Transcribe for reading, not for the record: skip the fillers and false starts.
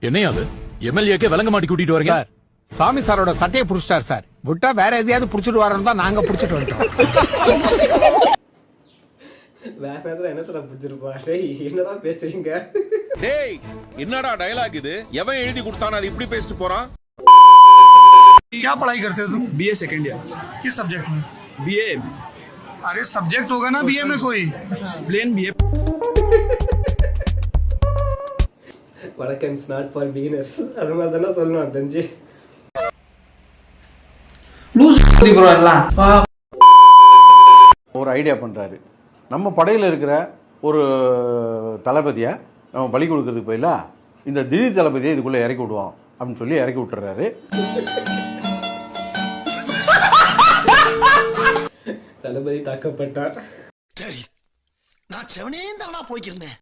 என்னையா அது எம்எல்ஏக்கே விளங்க மாட்டி கூட்டிட்டு வரீங்க சார் சாமி சாரோட சட்டையை புடிச்சிட்டார் சார். விட்டா வேற எதையாவது புடிச்சிட்டு வரணும் தான் நாங்க புடிச்சிட்டு வந்துட்டோம். வேற நேரத்துல என்னத்துல புடிச்சிருப்பா? டேய் என்னடா பேசுறீங்க? டேய் என்னடா டயலாக் இது? எவன் எழுதி கொடுத்தானே அது இப்படி பேசிட்டு போறான்? क्या पढ़ाई करते हो तुम? BA second year. किस सब्जेक्ट में? बीए अरे सब्जेक्ट होगा ना बीए में कोई। Plain BA. வடக்கன்ஸ் நாட் ஃபார் பிகினர்ஸ் அது மாதிரி தானே சொல்லணும் தெரிஞ்சு. ஒரு ஐடியா பண்ணுறாரு. நம்ம படையில் இருக்கிற ஒரு தளபதியை நம்ம பலி கொடுக்கறதுக்கு போயில இந்த திடீர் தளபதியை இதுக்குள்ளே இறக்கி விடுவோம் அப்படின்னு சொல்லி இறக்கி விட்டுறாரு. தளபதி தாக்கப்பட்டார். சரி நான் செவனே தானா போய்க்கிருந்தேன்.